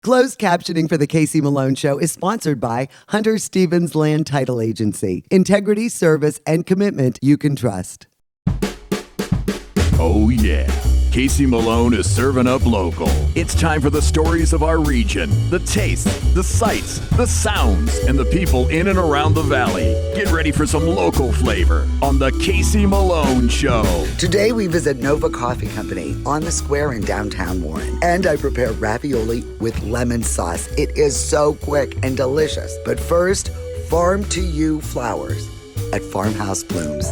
Closed captioning for The Casey Malone Show is sponsored by Hunter Stevens Land Title Agency. Integrity, service, and commitment you can trust. Oh yeah, Casey Malone is serving up local. It's time for the stories of our region, the tastes, the sights, the sounds, and the people in and around the valley. Get ready for some local flavor on the Casey Malone Show. Today we visit Nova Coffee Company on the square in downtown Warren. And I prepare ravioli with lemon sauce. It is so quick and delicious. But first, farm to you flowers at Farmhouse Blooms.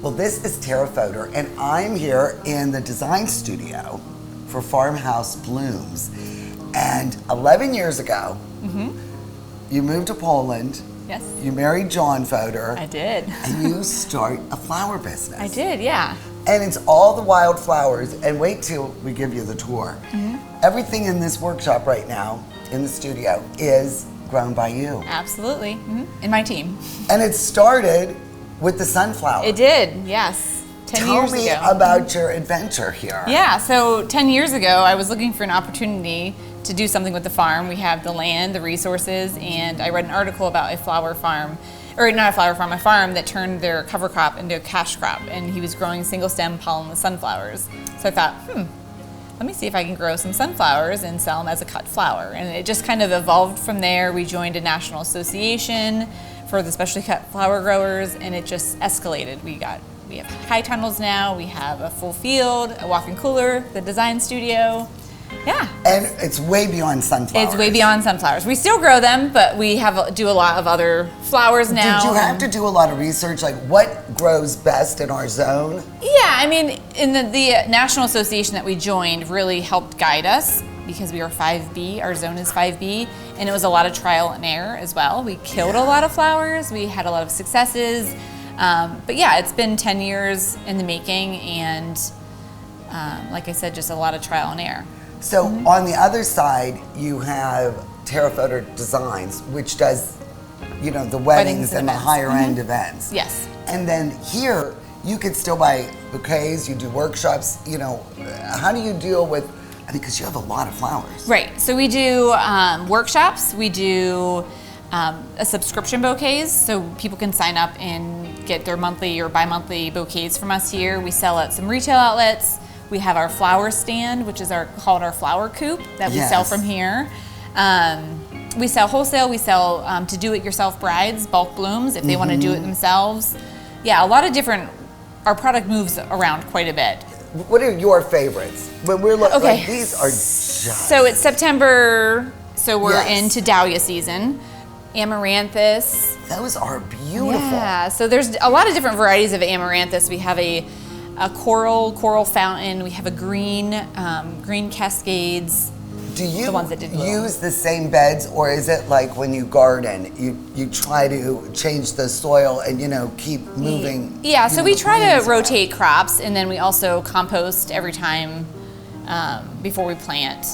Well, this is Tara Fodor, and I'm here in the design studio for Farmhouse Blooms. And 11 years ago, you moved to Poland. Yes. You married John Fodor. I did. And you start a flower business. I did, yeah. And it's all the wild flowers. And wait till we give you the tour. Everything in this workshop right now, in the studio, is grown by you. Absolutely. In my team. And it started with the sunflower. It did, yes. 10 years ago. Tell me about your adventure here. Yeah, so 10 years ago, I was looking for an opportunity to do something with the farm. We have the land, the resources, and I read an article about a flower farm, or not a flower farm, a farm that turned their cover crop into a cash crop, and he was growing single stem pollen sunflowers. So I thought, let me see if I can grow some sunflowers and sell them as a cut flower. And it just kind of evolved from there. We joined a national association for the specially cut flower growers, and it just escalated. We have high tunnels now, we have a full field, a walk-in cooler, the design studio. Yeah. And it's way beyond sunflowers. It's way beyond sunflowers. We still grow them, but we do a lot of other flowers now. Did you have to do a lot of research, like what grows best in our zone? Yeah, I mean, in the national association that we joined really helped guide us because we are 5B, our zone is 5B, and it was a lot of trial and error as well. We killed a lot of flowers, we had a lot of successes, but yeah, it's been 10 years in the making, and like I said, just a lot of trial and error. So on the other side, you have Tara Fodor Designs, which does, the weddings and the higher end events. Yes. And then here, you could still buy bouquets, you do workshops, how do you deal with, because you have a lot of flowers. Right, so we do workshops, we do a subscription bouquets, so people can sign up and get their monthly or bi-monthly bouquets from us here. We sell at some retail outlets. We have our flower stand, which is called our flower coop that we sell from here. We sell wholesale, we sell to do-it-yourself brides, bulk blooms, if they want to do it themselves. Yeah, a lot of different, our product moves around quite a bit. What are your favorites? When we're like, these are just... So it's September, so we're into dahlia season. Amaranthus. Those are beautiful. Yeah, so there's a lot of different varieties of amaranthus. We have a coral fountain. We have a green cascades. Do you the ones that did use the same beds, or is it like when you garden, you try to change the soil and keep moving? Yeah, so we try to rotate crops, and then we also compost every time before we plant.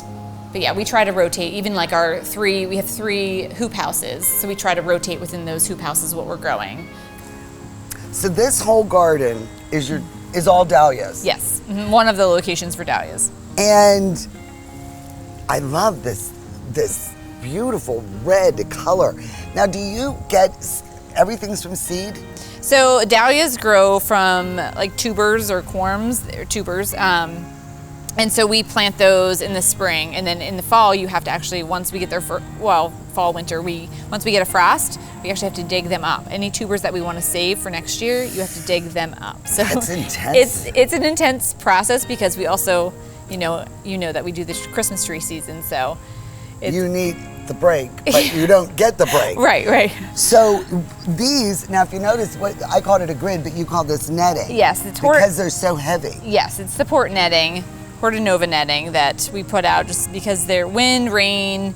But yeah, we try to rotate. Even like we have 3 hoop houses, so we try to rotate within those hoop houses what we're growing. So this whole garden is all dahlias. Yes, one of the locations for dahlias. And I love this beautiful red color. Now, do you get everything's from seed? So dahlias grow from like tubers or corms, or tubers. And so we plant those in the spring, and then in the fall you have to actually, once we get fall, winter, once we get a frost, we actually have to dig them up. Any tubers that we want to save for next year, you have to dig them up. So that's intense. It's an intense process because we also, you know that we do the Christmas tree season, so you need the break, but you don't get the break. Right. So these, now if you notice, I called it a grid, but you call this netting. Yes, because they're so heavy. Yes, it's the port netting, Portanova netting that we put out just because they're wind, rain,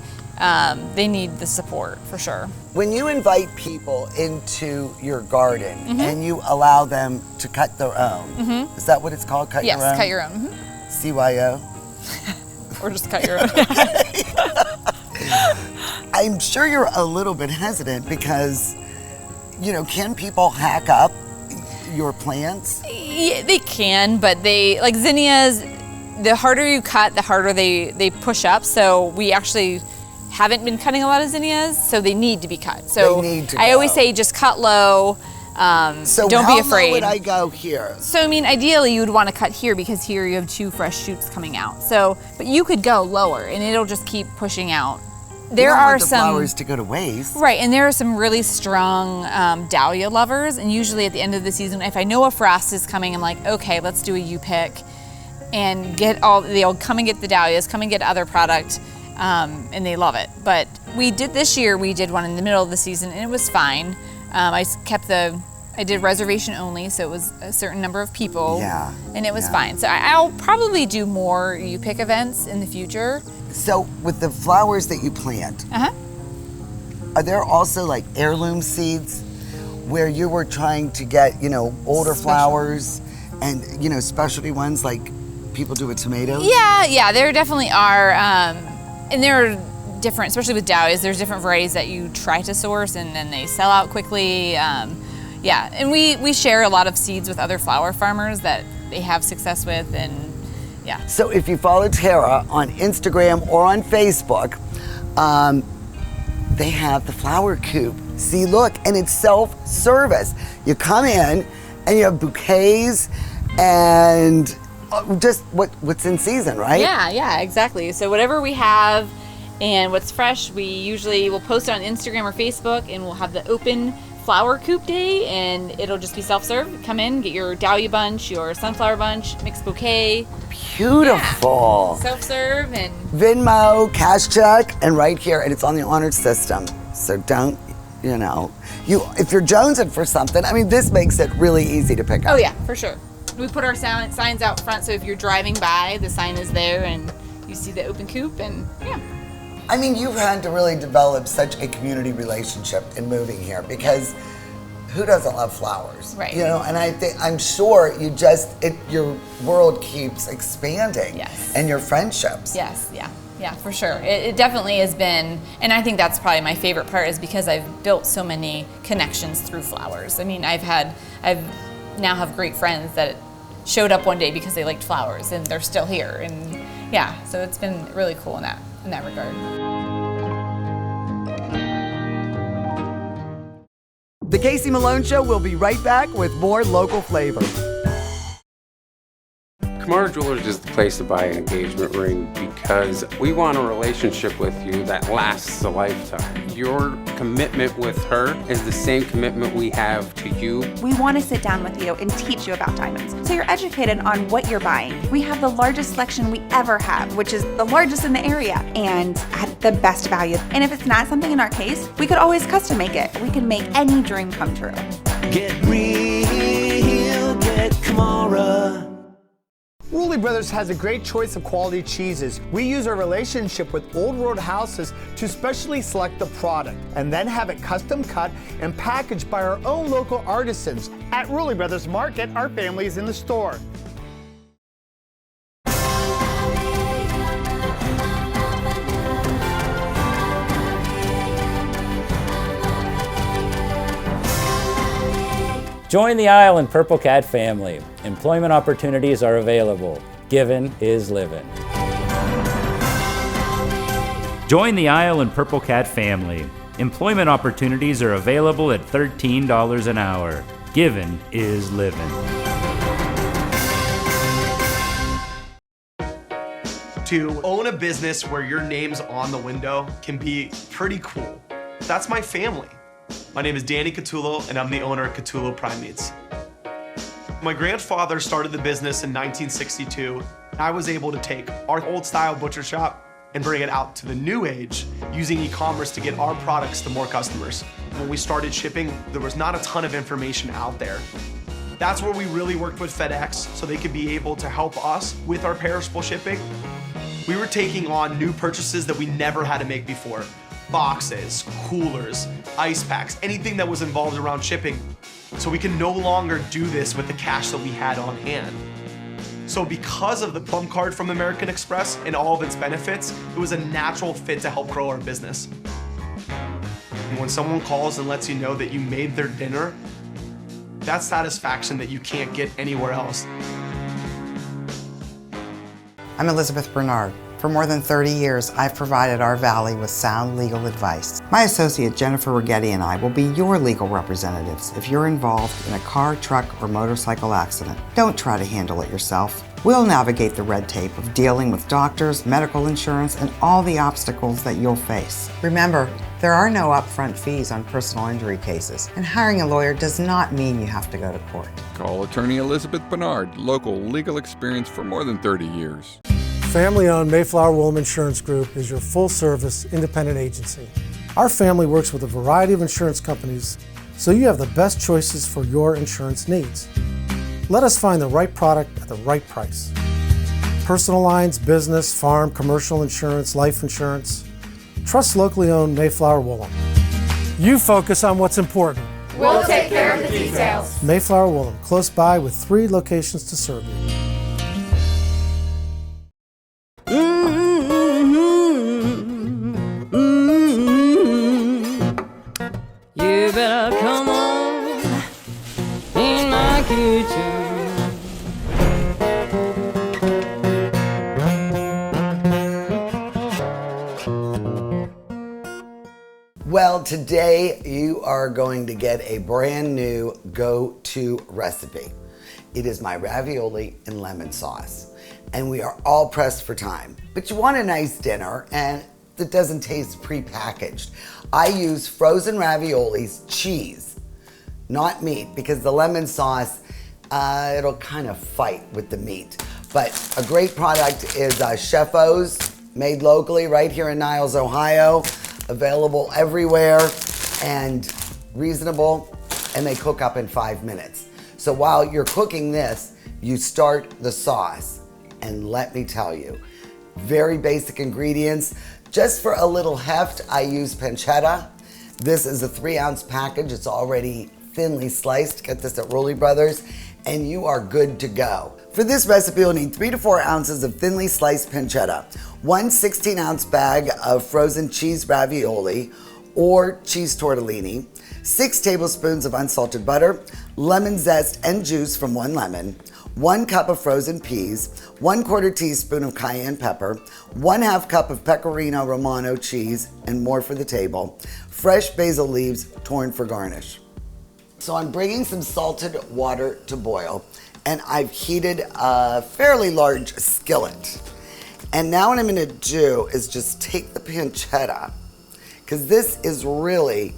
they need the support for sure. When you invite people into your garden and you allow them to cut their own, is that what it's called, cut your own? Yes, cut your own. CYO? Or just cut your own. I'm sure you're a little bit hesitant because, can people hack up your plants? Yeah, they can, but like zinnias, the harder you cut, the harder they push up. So we actually haven't been cutting a lot of zinnias, so they need to be cut. So They need to I go. always say just cut low. So don't how be afraid. low would I go here? So I mean, ideally you would want to cut here because here you have 2 fresh shoots coming out. So, but you could go lower and it'll just keep pushing out. There you don't are want the some flowers to go to waste. right, and there are some really strong dahlia lovers. And usually at the end of the season, if I know a frost is coming, I'm like, okay, let's do a U-pick, and they'll come and get the dahlias, come and get other product, and they love it. But this year we did one in the middle of the season, and it was fine. I did reservation only, so it was a certain number of people. Yeah, And it was yeah. fine. So I'll probably do more U-pick events in the future. So with the flowers that you plant, are there also like heirloom seeds where you were trying to get, older flowers and, specialty ones like people do with tomatoes? Yeah, there definitely are. And there are different, especially with dahlias, there's different varieties that you try to source and then they sell out quickly. And we share a lot of seeds with other flower farmers that they have success with, and yeah. So if you follow Tara on Instagram or on Facebook, they have the flower coop. See, look, and it's self-service. You come in and you have bouquets and just what's in season, right? Yeah, exactly. So whatever we have and what's fresh, we usually will post it on Instagram or Facebook, and we'll have the open flower coop day, and it'll just be self-serve. Come in, get your dahlia bunch, your sunflower bunch, mixed bouquet. Beautiful. Yeah. Self-serve and Venmo, cash check, and right here, and it's on the honored system. So don't, if you're jonesing for something, this makes it really easy to pick up. oh yeah, for sure. We put our signs out front, so if you're driving by, the sign is there, and you see the open coop, and yeah. You've had to really develop such a community relationship in moving here, because who doesn't love flowers? Right. And I'm sure your world keeps expanding. Yes. And your friendships. Yes, yeah, for sure. It definitely has been, and I think that's probably my favorite part, is because I've built so many connections through flowers. I've now have great friends that showed up one day because they liked flowers, and they're still here, and yeah, so it's been really cool in that regard. The Casey Malone Show will be right back with more local flavor. Kamara Jewelers is the place to buy an engagement ring because we want a relationship with you that lasts a lifetime. Your commitment with her is the same commitment we have to you. We want to sit down with you and teach you about diamonds, so you're educated on what you're buying. We have the largest selection we ever have, which is the largest in the area, and at the best value. And if it's not something in our case, we could always custom make it. We can make any dream come true. Get real, get Kamara. Rulli Brothers has a great choice of quality cheeses. We use our relationship with Old World Houses to specially select the product and then have it custom cut and packaged by our own local artisans. At Rulli Brothers Market, our family is in the store. Join the Isle and Purple Cat family. Employment opportunities are available. Given is living. Join the Isle and Purple Cat family. Employment opportunities are available at $13 an hour. Given is living. To own a business where your name's on the window can be pretty cool. That's my family. My name is Danny Catullo, and I'm the owner of Catullo Prime Meats. My grandfather started the business in 1962. I was able to take our old style butcher shop and bring it out to the new age using e-commerce to get our products to more customers. When we started shipping, there was not a ton of information out there. That's where we really worked with FedEx so they could be able to help us with our perishable shipping. We were taking on new purchases that we never had to make before. Boxes, coolers, ice packs, anything that was involved around shipping. So we can no longer do this with the cash that we had on hand. So because of the Plum Card from American Express and all of its benefits, it was a natural fit to help grow our business. And when someone calls and lets you know that you made their dinner, that's satisfaction that you can't get anywhere else. I'm Elizabeth Bernard. For more than 30 years, I've provided our Valley with sound legal advice. My associate Jennifer Rigetti and I will be your legal representatives if you're involved in a car, truck, or motorcycle accident. Don't try to handle it yourself. We'll navigate the red tape of dealing with doctors, medical insurance, and all the obstacles that you'll face. Remember, there are no upfront fees on personal injury cases, and hiring a lawyer does not mean you have to go to court. Call attorney Elizabeth Bernard, local legal experience for more than 30 years. Family-owned Mayflower Woolham Insurance Group is your full-service independent agency. Our family works with a variety of insurance companies, so you have the best choices for your insurance needs. Let us find the right product at the right price. Personal lines, business, farm, commercial insurance, life insurance. Trust locally owned Mayflower Woolham. You focus on what's important. We'll take care of the details. Mayflower Woolham, close by with 3 locations to serve you. You better come on in my kitchen. Well, today you are going to get a brand new go-to recipe. It is my ravioli and lemon sauce. And we are all pressed for time. But you want a nice dinner and that doesn't taste prepackaged. I use frozen raviolis, cheese, not meat, because the lemon sauce, it'll kind of fight with the meat. But a great product is Chef O's, made locally right here in Niles, Ohio, available everywhere and reasonable, and they cook up in 5 minutes. So while you're cooking this, you start the sauce. And let me tell you, very basic ingredients. Just for a little heft, I use pancetta. This is a 3-ounce package. It's already thinly sliced. Get this at Rulli Brothers, and you are good to go. For this recipe, you'll need 3 to 4 ounces of thinly sliced pancetta, 1 16-ounce bag of frozen cheese ravioli or cheese tortellini, 6 tablespoons of unsalted butter, lemon zest and juice from 1 lemon, 1 cup of frozen peas, 1/4 teaspoon of cayenne pepper, 1/2 cup of pecorino romano cheese, and more for the table, fresh basil leaves torn for garnish. So I'm bringing some salted water to boil, and I've heated a fairly large skillet. And now what I'm gonna do is just take the pancetta, because this is really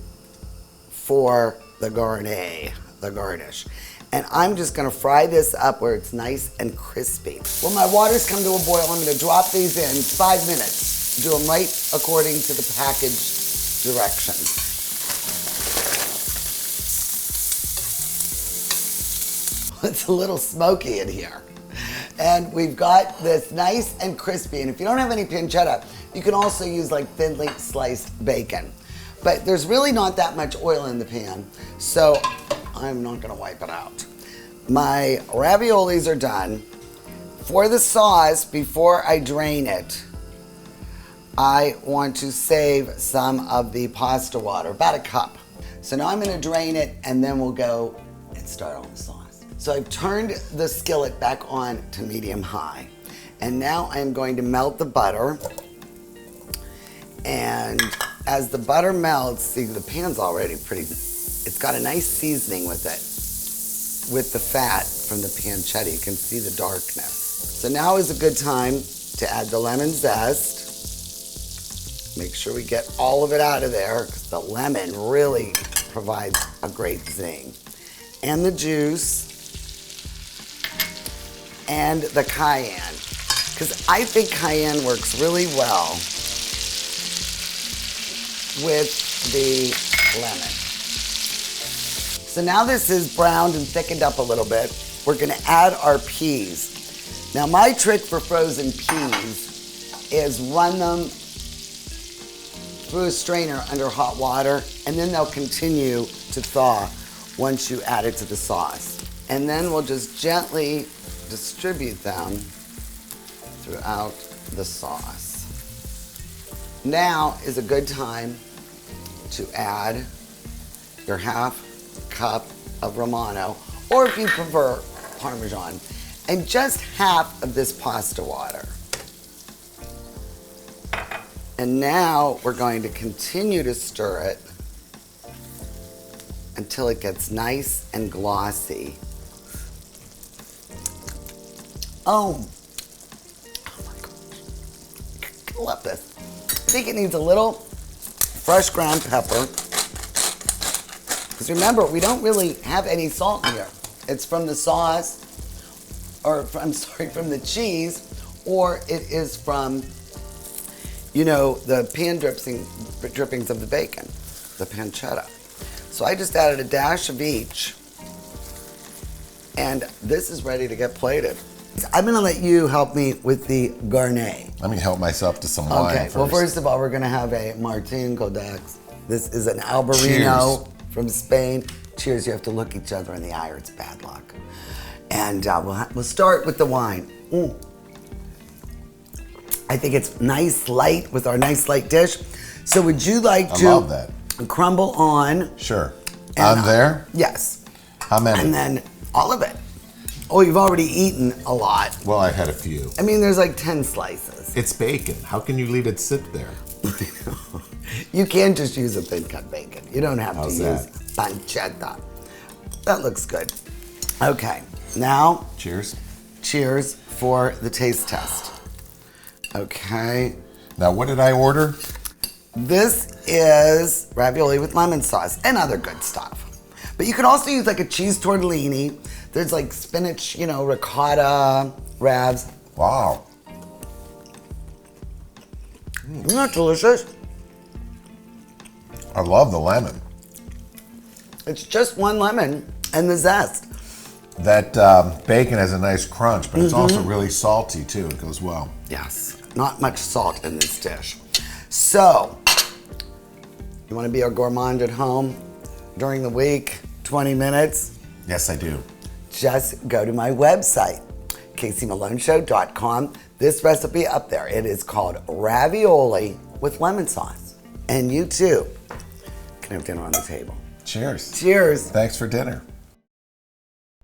for the garnish. And I'm just gonna fry this up where it's nice and crispy. When my water's come to a boil, I'm gonna drop these in 5 minutes. Do them right according to the package directions. It's a little smoky in here. And we've got this nice and crispy. And if you don't have any pancetta, you can also use like thinly sliced bacon. But there's really not that much oil in the pan, so I'm not gonna wipe it out. My raviolis are done. For the sauce, before I drain it, I want to save some of the pasta water, about a cup. So now I'm gonna drain it and then we'll go and start on the sauce. So I've turned the skillet back on to medium high. And now I'm going to melt the butter. And as the butter melts, see the pan's already pretty, it's got a nice seasoning with it, with the fat from the pancetta. You can see the darkness. So now is a good time to add the lemon zest. Make sure we get all of it out of there, because the lemon really provides a great zing. And the juice, and the cayenne, because I think cayenne works really well with the lemon. So now this is browned and thickened up a little bit. We're gonna add our peas. Now my trick for frozen peas is run them through a strainer under hot water, and then they'll continue to thaw once you add it to the sauce. And then we'll just gently distribute them throughout the sauce. Now is a good time to add your 1/2 cup of Romano, or if you prefer Parmesan, and just half of this pasta water. And now we're going to continue to stir it until it gets nice and glossy. Oh my gosh. I love this. I think it needs a little fresh ground pepper. Because remember, we don't really have any salt in here. It's from the sauce, or from the cheese, or it is from, the pan drippings of the bacon, the pancetta. So I just added a dash of each, and this is ready to get plated. I'm gonna let you help me with the garnet. Let me help myself to some wine first. Well, first of all, we're gonna have a Martin Codex. This is an Albarino from Spain. Cheers, you have to look each other in the eye or it's bad luck. And we'll start with the wine. I think it's nice light with our nice light dish. So would you like to love that. Crumble on? Sure. And, On there? Yes. How many? And then all of it. Oh, you've already eaten a lot. Well, I've had a few. I mean, there's like 10 slices. It's bacon. How can you let it sit there? You can just use a thin cut bacon. You don't have How's to that? use pancetta. That looks good. Okay, now. Cheers. Cheers for the taste test. Okay. Now, what did I order? This is ravioli with lemon sauce and other good stuff. But you can also use like a cheese tortellini. There's like spinach, ricotta, ravs. Wow. Isn't that delicious? I love the lemon. It's just one lemon and the zest. That bacon has a nice crunch, but it's also really salty too. It goes well. Yes, not much salt in this dish. So, you want to be a gourmand at home during the week, 20 minutes? Yes, I do. Just go to my website, caseymalonshow.com. This recipe up there, it is called ravioli with lemon sauce. And you too can have dinner on the table. Cheers. Cheers. Thanks for dinner.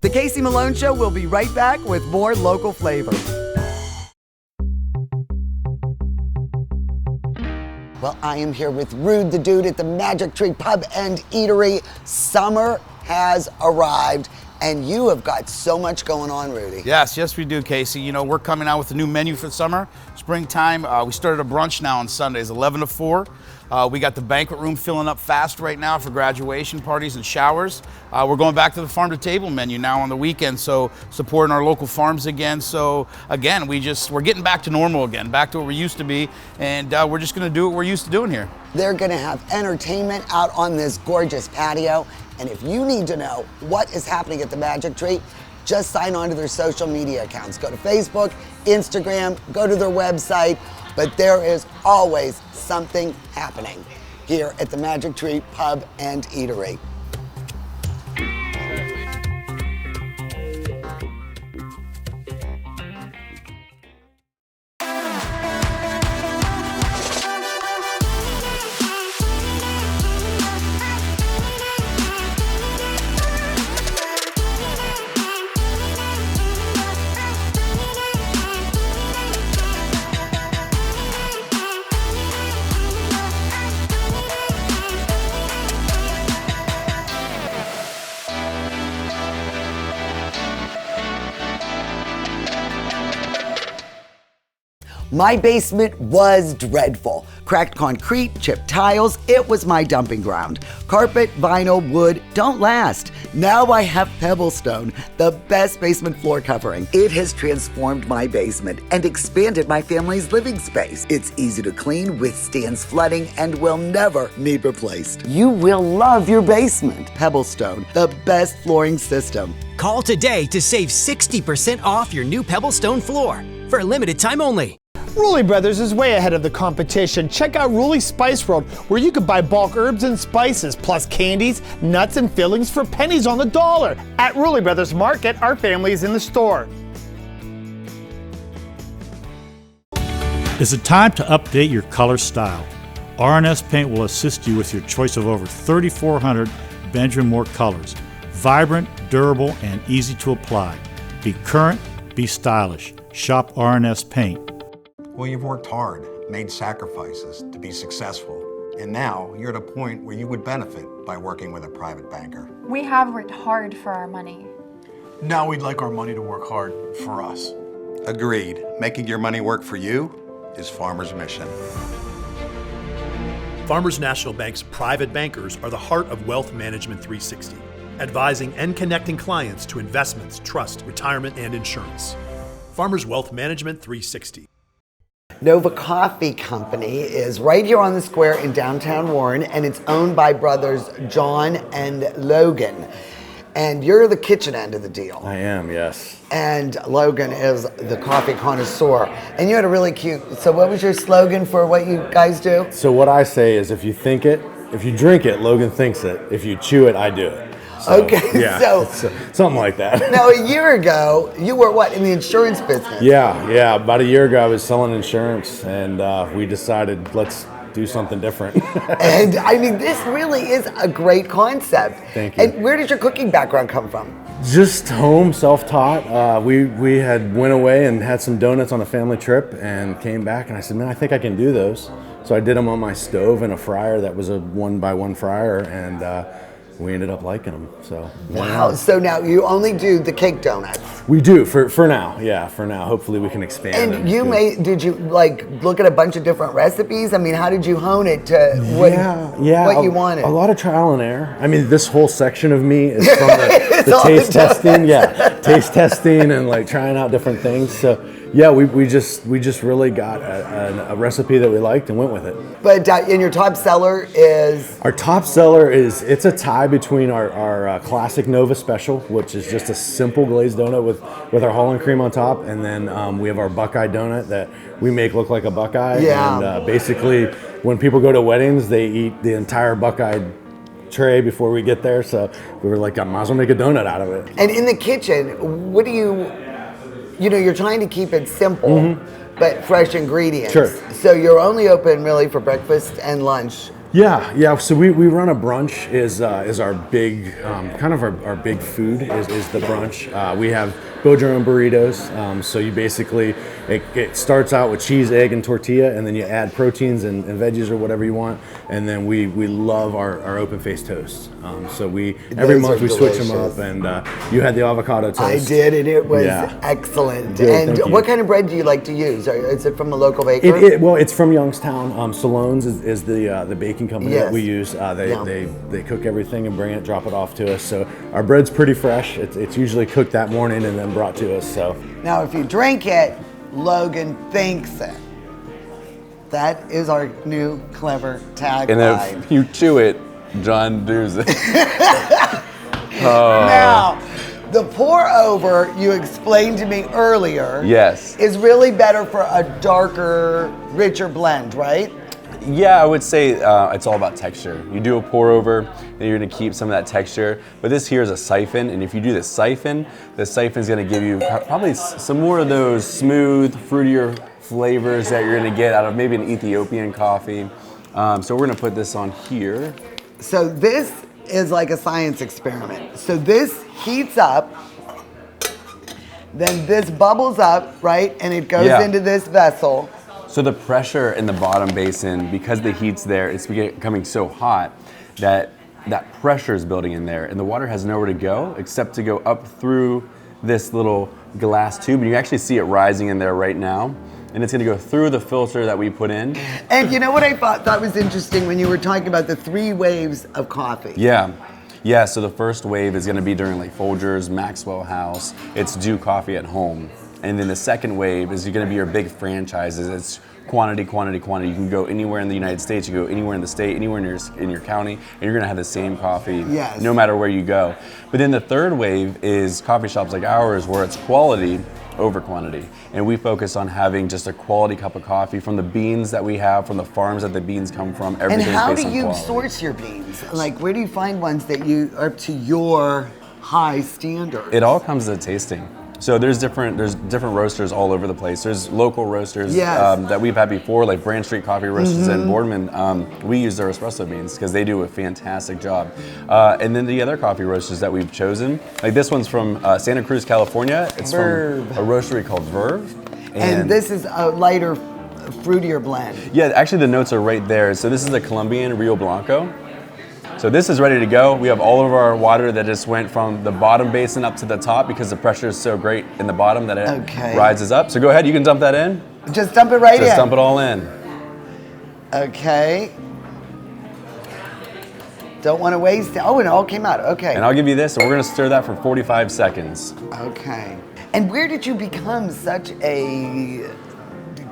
The Casey Malone Show will be right back with more local flavor. Well, I am here with Rude the Dude at the Magic Tree Pub and Eatery. Summer has arrived, and you have got so much going on, Rudy. Yes, we do, Casey. We're coming out with a new menu for the summer, springtime. We started a brunch now on Sundays, 11 to 4. We got the banquet room filling up fast right now for graduation parties and showers. We're going back to the farm to table menu now on the weekend, so supporting our local farms again. So again, we're getting back to normal again, back to what we used to be, and we're just gonna do what we're used to doing here. They're gonna have entertainment out on this gorgeous patio, and if you need to know what is happening at the Magic Tree, just sign on to their social media accounts. Go to Facebook, Instagram, go to their website, but there is always something happening here at the Magic Tree Pub and Eatery. My basement was dreadful. Cracked concrete, chipped tiles, it was my dumping ground. Carpet, vinyl, wood don't last. Now I have Pebblestone, the best basement floor covering. It has transformed my basement and expanded my family's living space. It's easy to clean, withstands flooding, and will never need replaced. You will love your basement. Pebblestone, the best flooring system. Call today to save 60% off your new Pebblestone floor for a limited time only. Rulli Brothers is way ahead of the competition. Check out Rulli Spice World, where you can buy bulk herbs and spices, plus candies, nuts, and fillings for pennies on the dollar. At Rulli Brothers Market, our family is in the store. Is it time to update your color style? RNS Paint will assist you with your choice of over 3,400 Benjamin Moore colors. Vibrant, durable, and easy to apply. Be current, be stylish. Shop RNS Paint. Well, you've worked hard. made sacrifices to be successful. And now you're at a point where you would benefit by working with a private banker. We have worked hard for our money. Now we'd like our money to work hard for us. Agreed. Making your money work for you is Farmers' mission. Farmers National Bank's private bankers are the heart of Wealth Management 360, advising and connecting clients to investments, trust, retirement, and insurance. Farmers Wealth Management 360. Nova Coffee Company is right here on the square in downtown Warren, and it's owned by brothers John and Logan. And you're the kitchen end of the deal. I am, yes. And Logan is the coffee connoisseur. And you had a really cute, so what was your slogan for what you guys do? So what I say is if you think it, if you drink it, Logan thinks it. If you chew it, I do it. So, Okay, yeah, so something like that. now a year ago, you were what, in the insurance business? Yeah. About a year ago, I was selling insurance, and we decided let's do something different. And I mean, this really is a great concept. Thank you. And where did your cooking background come from? Just home, self-taught. We had went away and had some donuts on a family trip and came back, and I said, man, I think I can do those. So I did them on my stove in a fryer that was a 1x1 fryer, and we ended up liking them. So Wow. So now you only do the cake donuts. we do for now. Yeah, for now. Hopefully we can expand. And you did you like look at a bunch of different recipes? I mean, how did you hone it to what you wanted? A lot of trial and error. I mean, this whole section of me is from the all taste the donuts. testing. Yeah, taste testing and like trying out different things. So yeah, we just really got a recipe that we liked and went with it. But and your top seller is? Our top seller it's a tie between our classic Nova Special, which is just a simple glazed donut with our Holland cream on top, and then we have our Buckeye donut that we make look like a Buckeye. Yeah. And basically, when people go to weddings, they eat the entire Buckeye tray before we get there. So we were like, I might as well make a donut out of it. And in the kitchen, what do you're trying to keep it simple, but fresh ingredients. Sure. So you're only open really for breakfast and lunch. Yeah. So we run a brunch. Is our big kind of our big food is the brunch. We have build your own burritos. So you basically it starts out with cheese, egg, and tortilla, and then you add proteins and veggies or whatever you want. And then we love our open faced toasts. So every month we switch them up. And you had the avocado toast. I did, and it was excellent. Good, and what kind of bread do you like to use? Is it from the local baker? Well, it's from Youngstown. Salone's is the baking company that we use. They cook everything and bring it, drop it off to us. So our bread's pretty fresh. It's usually cooked that morning and then brought to us. So now, if you drink it, Logan thinks it. That is our new clever tagline. And if you chew it, John does it. Now, the pour over you explained to me earlier. Yes. Is really better for a darker, richer blend, right? Yeah, I would say it's all about texture. You do a pour over, then you're gonna keep some of that texture. But this here is a siphon, and if you do the siphon is gonna give you probably some more of those smooth, fruitier flavors that you're gonna get out of maybe an Ethiopian coffee. So we're gonna put this on here. So this is like a science experiment. So this heats up, then this bubbles up, right? And it goes into this vessel. So the pressure in the bottom basin, because the heat's there, it's becoming so hot that pressure is building in there, and the water has nowhere to go except to go up through this little glass tube, and you actually see it rising in there right now, and it's gonna go through the filter that we put in. And you know what I thought was interesting when you were talking about the 3 waves of coffee? Yeah, so the first wave is gonna be during like Folgers, Maxwell House, it's Do Coffee at Home. And then the second wave is going to be your big franchises. It's quantity. You can go anywhere in the United States, you go anywhere in the state, anywhere in your county, and you're going to have the same coffee no matter where you go. But then the third wave is coffee shops like ours where it's quality over quantity. And we focus on having just a quality cup of coffee from the beans that we have, from the farms that the beans come from, everything's And how based do on you quality. source your beans? Like, where do you find ones that are up to your high standards? It all comes to tasting. So there's different roasters all over the place. There's local roasters that we've had before, like Brand Street Coffee Roasters and Boardman. We use their espresso beans because they do a fantastic job. And then the other coffee roasters that we've chosen, like this one's from Santa Cruz, California. It's from a roastery called Verve. And this is a lighter fruitier blend. Yeah, actually the notes are right there. So this is the Colombian Rio Blanco. So this is ready to go. We have all of our water that just went from the bottom basin up to the top because the pressure is so great in the bottom that it rises up. So go ahead, you can dump that in. Just dump it right in. Just dump it all in. Okay. Don't want to waste it. Oh, it all came out. Okay. And I'll give you this, and we're gonna stir that for 45 seconds. Okay. And where did you become such a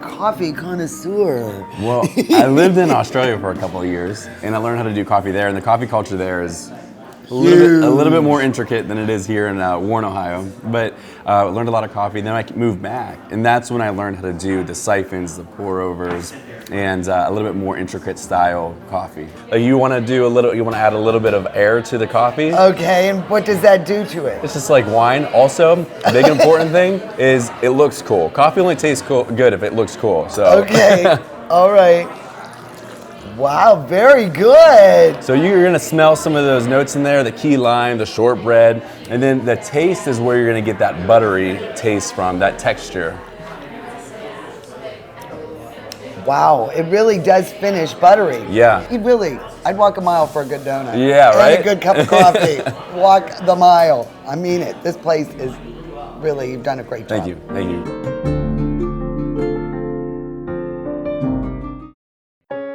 coffee connoisseur? Well, I lived in Australia for a couple of years, and I learned how to do coffee there, and the coffee culture there is a little bit more intricate than it is here in Warren, Ohio. But I learned a lot of coffee, then I moved back, and that's when I learned how to do the siphons, the pour-overs, and a little bit more intricate style coffee. You want to add a little bit of air to the coffee. Okay, and what does that do to it? It's just like wine. Also, a big important thing is it looks cool. Coffee only tastes good if it looks cool. So. Okay, all right. Wow, very good. So you're gonna smell some of those notes in there, the key lime, the shortbread, and then the taste is where you're gonna get that buttery taste from, that texture. Wow, it really does finish buttery. Yeah. I'd walk a mile for a good donut. Yeah, right? And a good cup of coffee. Walk the mile. I mean it. This place is really, you've done a great job. Thank you, thank you.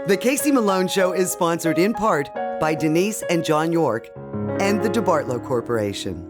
The Casey Malone Show is sponsored in part by Denise and John York and the DeBartolo Corporation.